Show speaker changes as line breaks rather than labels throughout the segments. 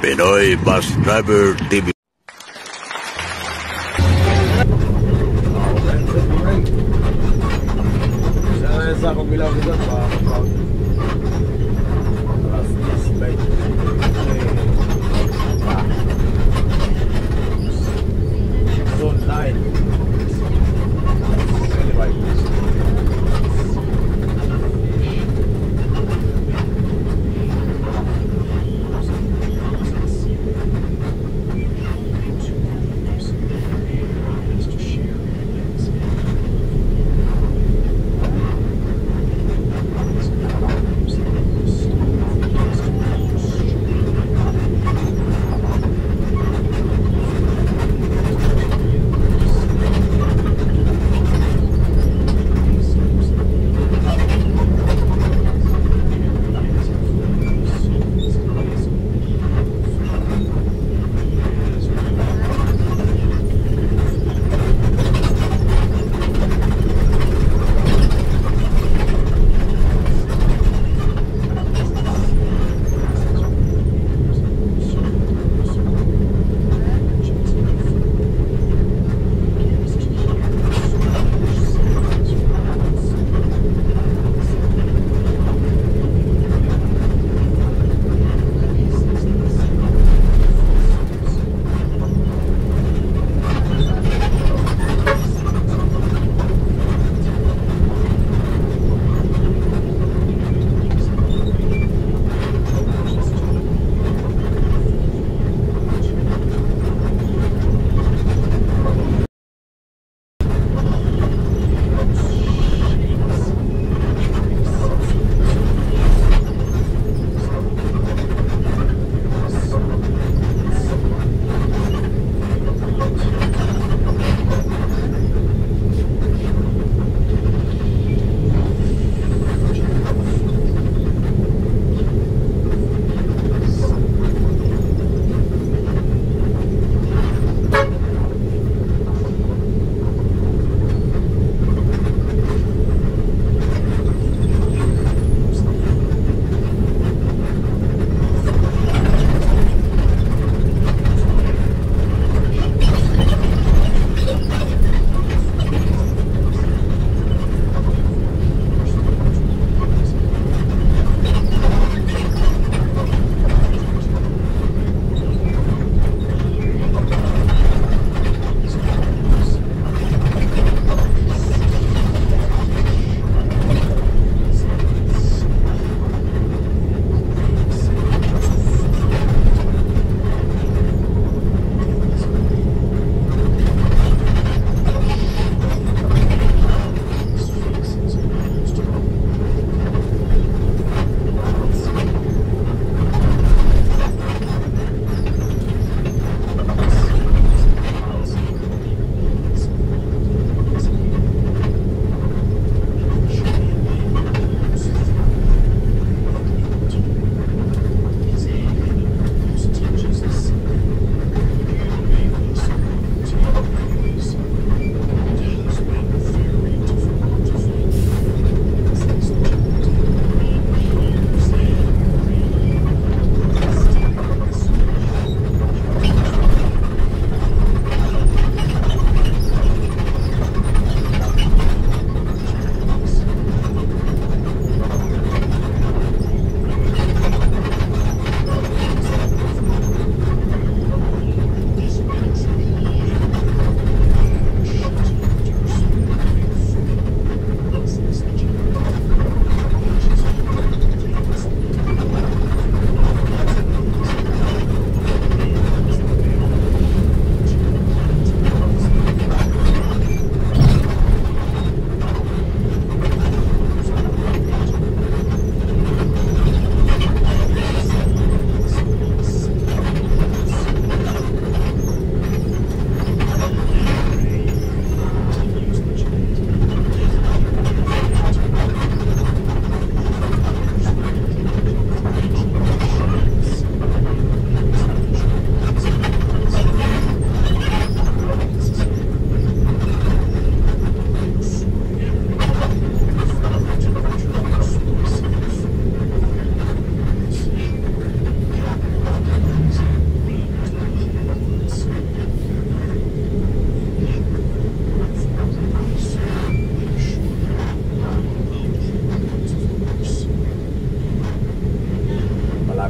Pinoy Bus Driver TV.
Sa akong bilang dito, alas 10:20. Zone 9.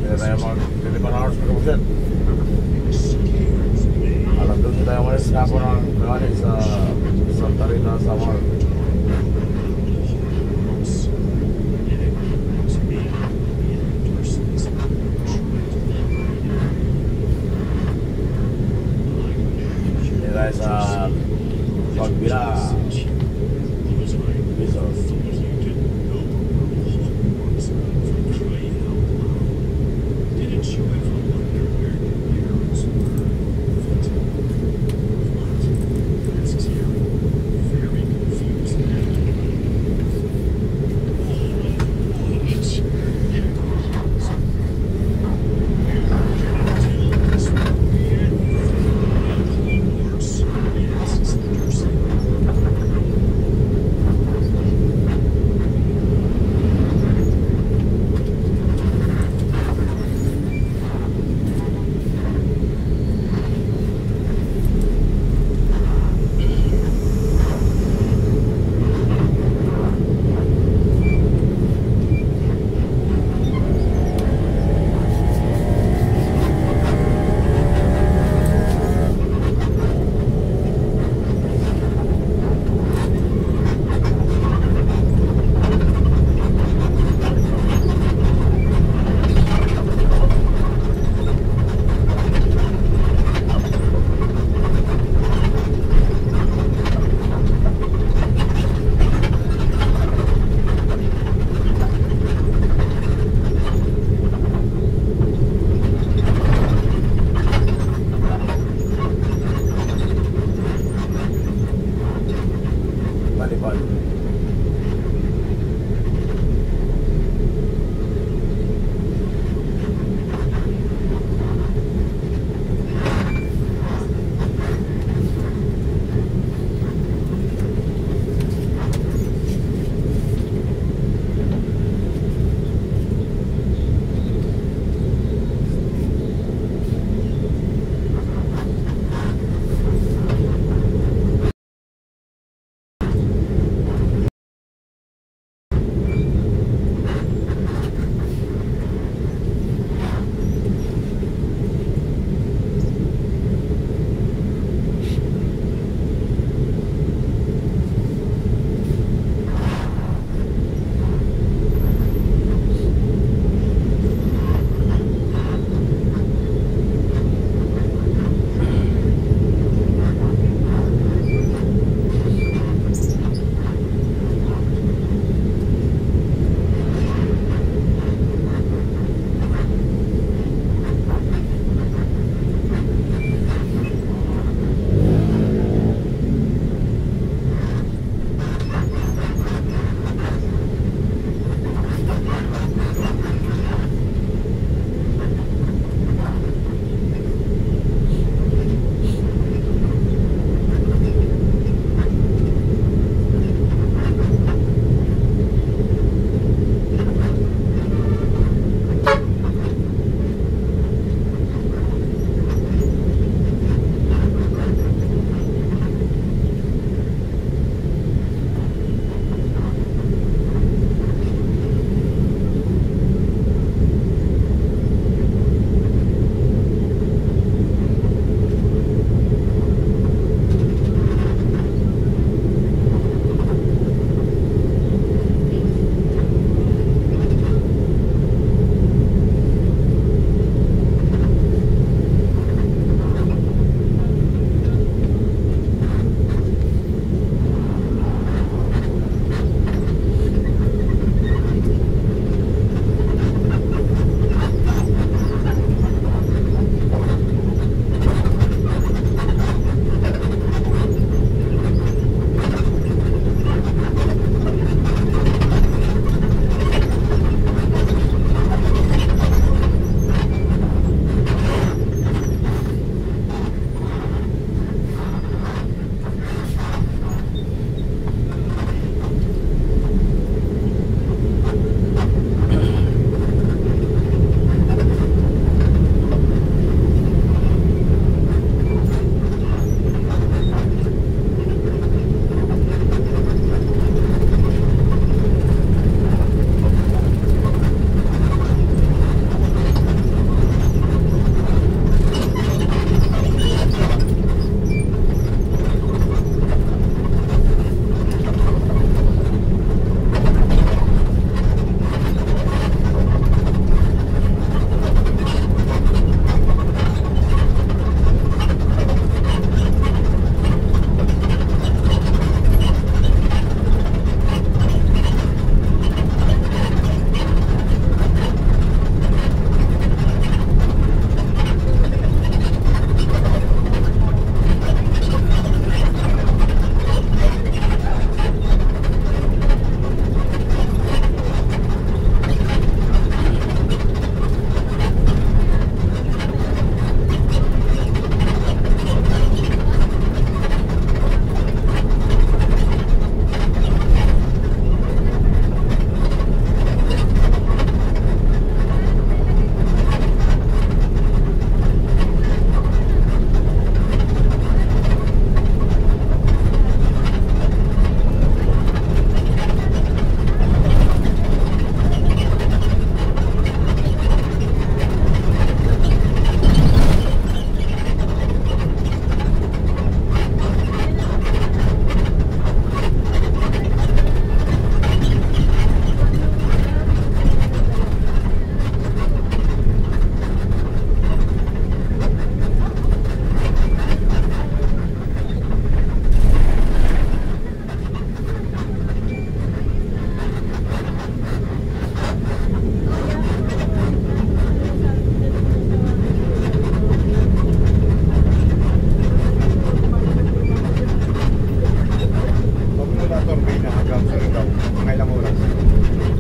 Hindi tayo mag-deliver hours na kamusin. Alam doon tayo malis na po ng galing sa Santa Rita, Samar. Hindi tayo sa Pagbila. Bezos.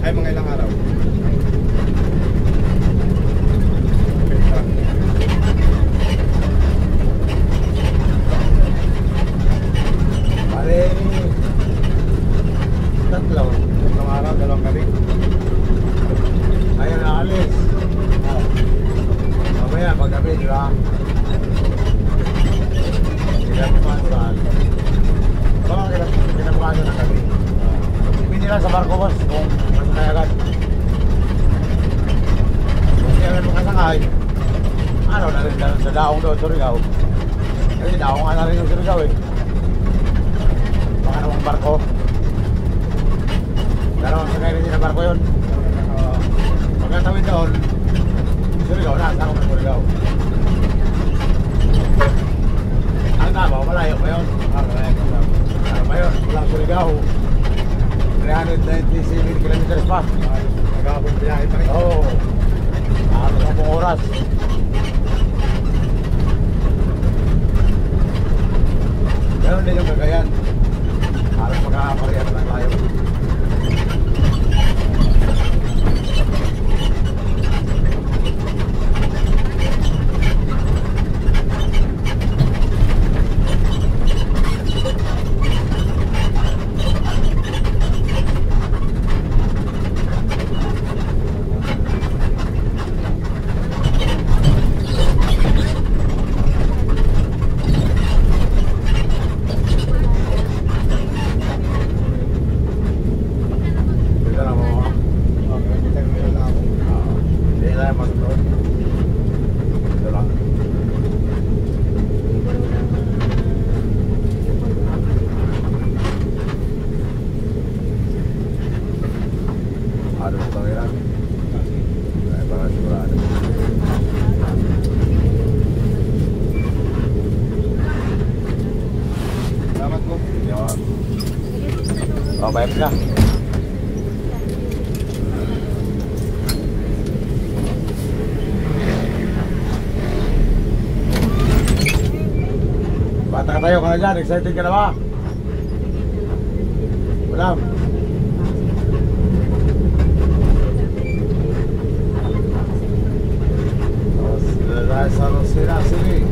Ay, mga ilang araw.
Bale, tatlong araw, dalawang gabi. Ayun na alis. Mamaya, paggabi, di ba? Kinabukasan. Baka kinabukasan ng gabi. Pwede lang sa barko, boss, kung masakay agad. Kung hindi agad makasakay, ano na rin sa daong doon, Surigao. Kasi daong nga na rin yung Surigao eh. Baka namang barko. Dalawang sakay rin na barko yun. Pagkatawid doon, Surigao na, saan ko ng Surigao. Ang Davao, malayo pa yun. Ano ba yun? Walang Surigao. 397 kilometers pa.
Nagkakabong biyahe pa rin.
Oo. Ano na pong oras. Ganun din yung Cagayan. Halos magkakaparehas lang tayo.
Salamat po.
Oh, bayad ka. Bata ka tayo ka na dyan. Excited ka na ba? Wala. Dahil sa Rosina City.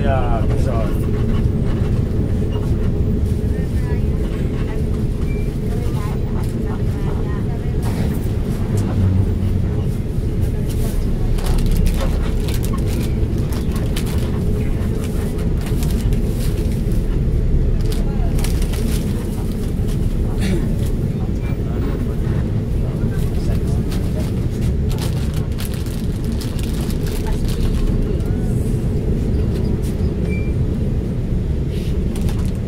yeah, Quezon.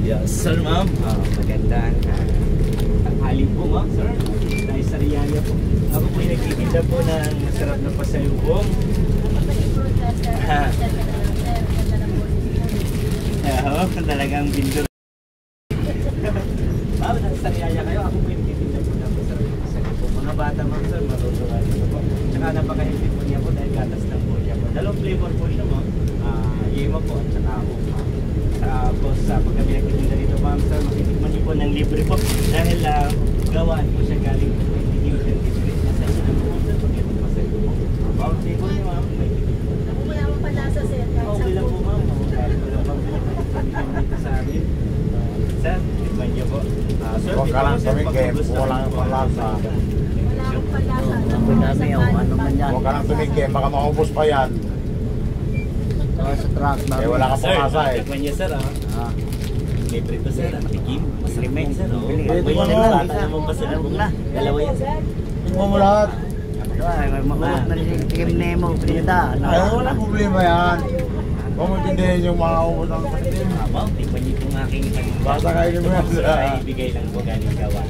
Yes, sir, ma'am. Magandang tanghali po, ma'am, sir. Tayo sa Riyaya po. Ako po yung nagtitinda po ng masarap na pasalubong. Talagang bindor. Ma'am, nasa Riyaya kayo. Ako po yung nagtitinda po ng masarap na pasalubong. Mga bata, ma'am, sir, matutuwa nito po. Tsaka napaka-healthy po niya po dahil gatas lang po niya po. Dalawang flavor po siya, ma'am. Yema po at saka ako. Tapos pag kami nagtitinda dito, ma'am, sir, makitikman niyo po ng libre po dahil gawaan po siya galing po ng Indian District. Nasa isa na po, sir, pag ito pa sa po. Bawang table niyo, ma'am, may ticket po.
Wala akong panlasa, sir.
Okay lang po, ma'am. Kahit wala pang pinagpapalitan dito sa amin. Sir, tikman niyo po. Sir,
Huwag ka lang tumigim, wala kang panlasa.
Wala akong panlasa.
Dami o ano man yan.
Huwag ka lang tumigim, baka maubos pa yan.
Sa truck na.
Eh, wala ka
Sir,
panlasa eh.
tikman niyo, sir,
Ah,
libre pa, sir. Nakikim. Masarap po, sir.
Bili.
May
Tikman mo.
bata naman pa, sir.
Na.
Dalawa yan, sir.
Tingnan mo lahat.
Makulot na rin si Kim Nemo. Pinita.
Ay, wala problema yan. Huwag mo tindihin yung mga ubos ng pakitim.
Ma'am, tikman niyo po ang aking
Basta kainin mo yan, sir.
Ay, ibigay lang po galing gawa.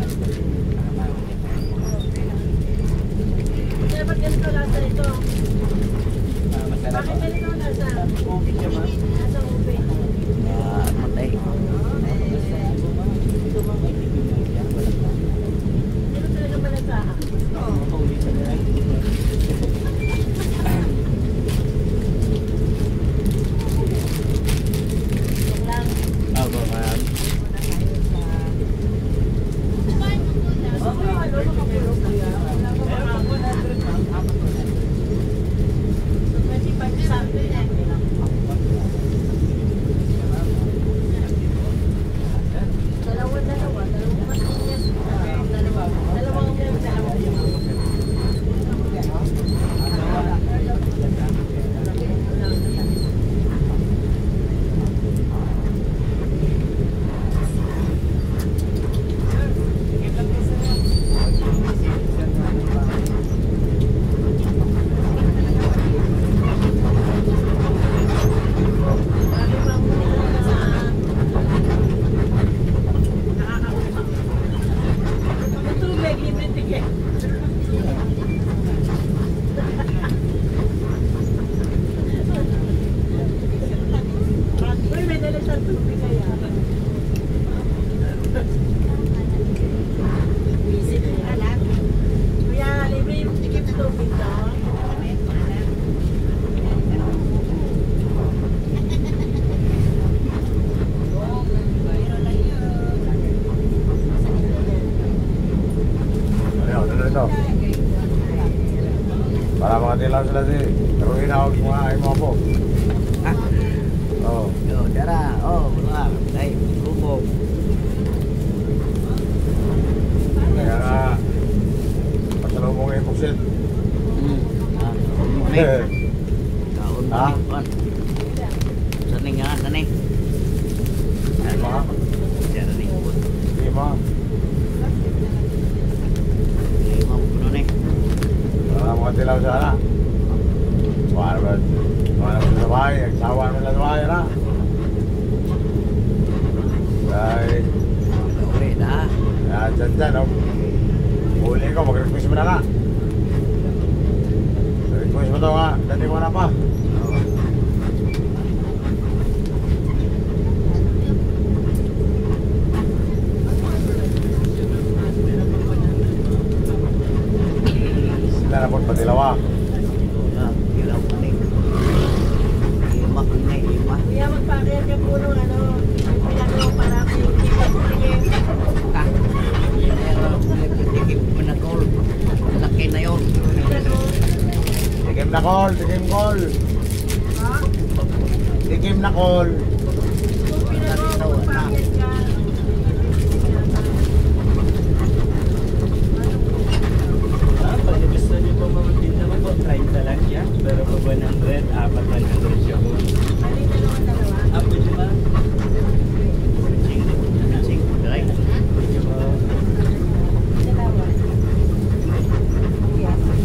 Sir, ba't ganito lasa ito?
Masarap
Bakit
po.
ganito lasa?
Okay siya, ma'am.
Nasa ube.
Matay.
Ito, ma'am, may tikim lang siya. Wala pa.
Dito talaga malasa.
Makaulit siya na lang.
Yung lang.
Opo, ma'am.
Okay, ano, makapulog kaya? Wala ko
Meron
ba?
po 100, ma'am. Apat po na.
So, 25 something lang. Dalawang pastillas. Dalawang tubig, libre ticket. Uy, may dala siyang tubig kaya. Kuya, libre yung ticket sa tubig daw.
Ano, ano ito? Para mga tilaw sila si Ruina o mga ay mga po. Oo.
Yo, dara. Oh, wala. Ay, lubog.
Kaya nga, pasalubong yung puksit.
Unik. Kaon
Ha?
unik. Sanay nga, sanay.
Lima?
Dara rin po.
Lima?
Lima mo puno ni.
Para mga tilaw sana. Paano ba? Paano ba sa bahay? Nagsawa naman sa bahay na. Dahil,
Uwi na.
dyan, oh. Huli ko, mag-request mo na nga. Request mo to nga, dati mo na pa. Sila na po patilawa.
Ilaw unik. Lima unik. Lima.
Kuya, magpakayag ka po nung ano, yung pinagawa para yung ticket.
Ah. Pero tikip mo na tol. Laki na yun.
Tikim na call, tikim call.
Ha?
Tikim na call.
Kung pinagawa mo packet ka,
Pag gusto niyo po mamagtinda mo po, 30 lang siya. Pero pag 100, apat 100 siya po.
balik na naman dalawa.
Apo siya ba? Ching, right? Siya po.
Dalawa. Yes.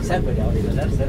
Sir, pwede ako dito, sir. Sir,